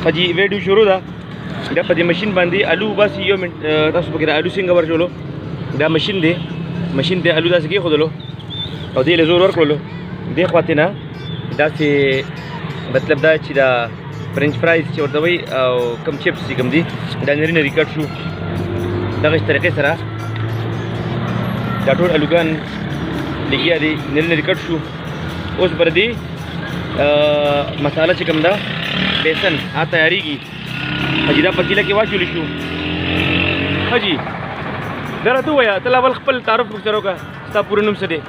خجی ویډیو شروع ده دا په دې ماشين باندې الو بس یو منټ تاسو پکې الو څنګه ورچولو دا ماشين دی الو داسې کې خودلو او دې له زور ورکړلو دې خواته نه داسې مطلب دا چې دا فرنچ فرایز چې ورته وي او کم چپس چې کوم دي دا نری کټ شو دغه طریقې سره دا ټول الوګان لګیا دي نری کټ شو اوس پر دې مساله چې کوم دا بیسن تیاریږي حجی دا پتیله کې واچول شو حجی درته وایا تل اول خپل تعارف وکړو کا ستا پوره نوم څه دی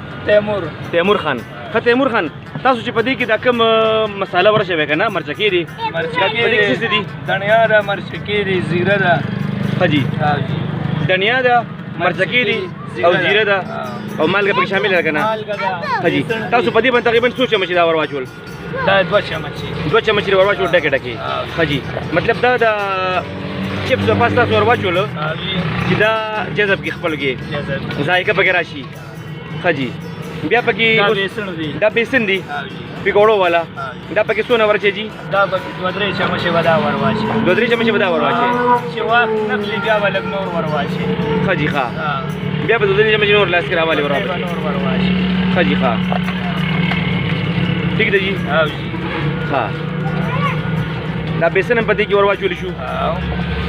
تیمور خان تیمور خان تاسو چې پدې کې دا کوم مساله ورشوي کنه مرچکی دي څه دي دنیا دا مرچکی دي زیره ده حجی دنیا دا مرچکی دي او زیره ده او مالګه پکې شامل ده کنه حجی تاسو پدې باندې تقریبا څو چمچ دا ور واچول دا 2 چمچ ور واچول ډکه حجی مطلب دا چپس او پاستا ور واچول چې دا جذب کې خپل کې ذایقه پکې راشي حجی بیا پکې دا بیسن دي پکوړو والا دا پکې څونه ورچې جی دا پکې 2-3 چمچ ودا ورواچي 2-3 چمچ ودا ورواچي چې واخ نقلی بیا ولګ نور ورواچي حجی ښا بیا په 2-3 چمچ نور لاس کې راوالي ورواچي حجی ښا ٹھیک دی جی ها دا بیسن هم پدې کې ورواچول شو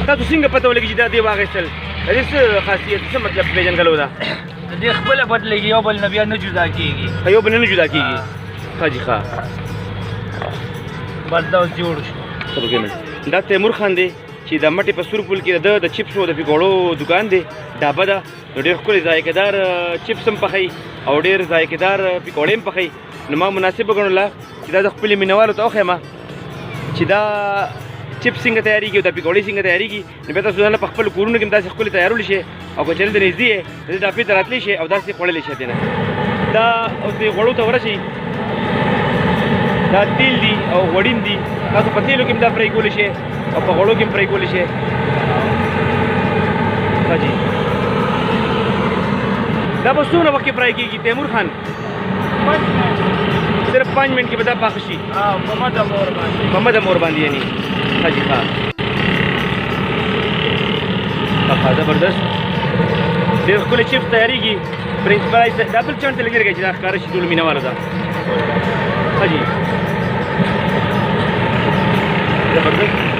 تاسو څنګه پته ولګی چې دا دی واغستل دې څه خاصیت څه مطلب پیژنګلو دا دې خپل بدلېږي یو بل نبی نه جدا کیږي یو بل نه جدا کیږي حاجی ښا بس دا جوړ شو دا تیمور خان دی چې د مټې په سور پول کې د چپس او د پکوړو دکان دی ډابه ده ډېر ښکلي ذایقه‌دار چپس هم پخوي او ډېر ذایقه‌دار پکوړې هم پخوي نو ما مناسب وګڼله چې دا د خپلې مینهوالو ته وښیم چې دا چپس څنګه تیارېږي او دا پکوړې څنګه تیارېږي نو بیا تاسو ځان په خپلو کورونو کې هم داسې ښکلې تیارول شي او که چېرې د نږدې یې د دې ډابې ته راتلی شي او داسې خوړلی شي نه دا اوس دې غوړو ته ورشي دا تیل دي او غوړین دي تاسو په تیلو کې هم دا فرای کولی شي او په غوړو کې هم فرای کولی شي حاجي دا به څومره وخت کې فرای کېږي تیمور خان صرف 5 منٹ کې به دا پاخه شي محمد مور باندې یعنی حاجي ښا زبردست ډېر ښکلي چپس تیارېږي فرنچ فرایز دا بل چانټ ته لګي چې دا ښکاره شي ټولو مینهوالو ته حاجي زبردست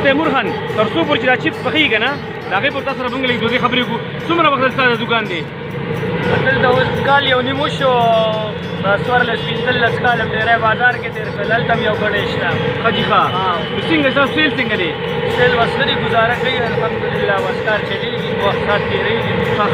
تیمور خان تر څو پورې چې دا چپس پخېږي که نه د هغې پر تا سره موږ لږ دوې خبرې وکړو څومره وخت ستا د دوکان دی دلته اوس کال یو نیم وشو 14-15 کال ډېری بازار کې تېر کړل هلته هم یو ګډی شته حاجي ښا نو څنګه ستاسو سیل څنګه دی سیل وسلې گزاره کوي الحمدلله وسکار چلېږي وخت سات تېرېږي ښه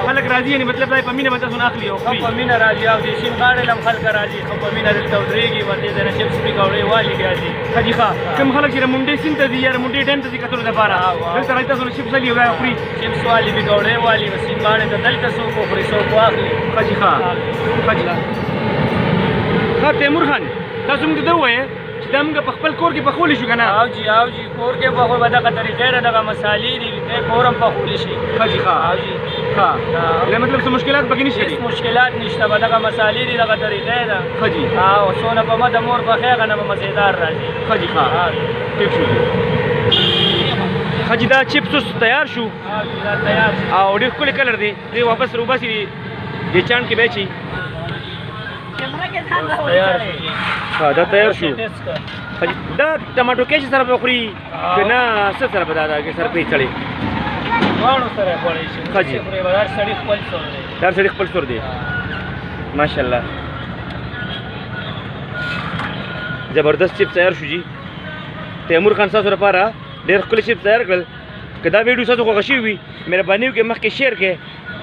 خلک راځي یعنې مطلب دا په مینه به تاسو نه اخلي او خوري په مینه راځي او د سیند غاړې له هم خلک راځي خو په مینه دلته ودرېږي ورته ځای نه چپس پکوړې والي بیا ځي حاجي ښا کوم خلک چې رمونډۍ سیند ته ځي یا رمونډۍ ډیم ته ځي کتلو دپاره دلته راځي تاسو نه چپس والي او بیا خوري چپس والي پکوړې والي سیند غاړې ته دلته څوک وخوري څوک واخلي حاجي ښا ښه تیمور خان تاسو موږ ته دا ووایه چې دا موږ په خپل کور کې پخولی شو که نه او جي کور کې پخوي به دغه طریقې نه دغه مسالې دي کور هم پخولی شي حاجي ښا ښه مطلب څه مشکلات پکې نشته هېڅ مشکلات نشته به دغه مسالې دي دغه طریقې ده حاجي او څونه په مده مور پخې هغه نه به مزېدار راځي حاجي ښا ټیک شو حاجي دا چپس اوس تیار شو دا تیار او ډېر ښکلی کلر دی دی واپس روباسي دې چاڼ کې بیا چي دا تیار شو دا ټماټو کېچ سره به خوري که نه څه سره به دا سره پرې تړي دواړو سره خوړی شي حاجي هر سړي خپل سور دی هر سړي خپل سور دی ماشاءالله زبردست چپس تیار شو جي تیمور خان ستاسو لپاره ډېر ښکلي چپس تیار کړل که دا ویډیو ستاسو خوښه شوي وي مهرباني وکړئ مخکې شیر کړئ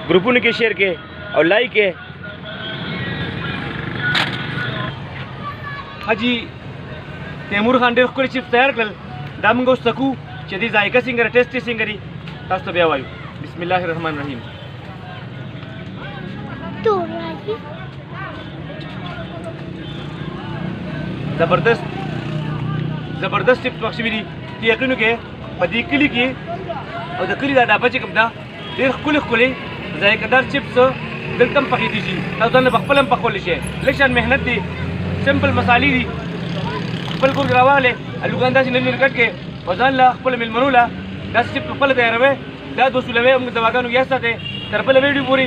ګروپونو کې شیر کړئ او لایک کړئ حاجي تیمور خان ډېر ښکلي چپس تیار کړل دا موږ اوس سکو چې دې ذایقه څنګه ده ټیسټ یې څنګه دي تاسو ته بیا وایو بسم الله الرحمن الرحیم زبردست چپس پخ شوي دي یقین وکړئ په دې کلي کې او د کلي دا ډابه چې کوم ده ډېر ښکلي ذایقهدار چپس دلته هم پخېدي شي تاسو ځان په خپل هم پخولی شئ لږ شان محنت دی سمپل مسالې دي خپل کور کې راواغلې الوګان داسې نري نري کټ کړې او ځان له خپلو مېلمنو له داسې چې په خپله تیاروئ دا دوستولوئ موږ دواګانو یاد ساتئ تر بله ویډیو پورې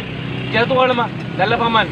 اجازت غواړم د الله په امان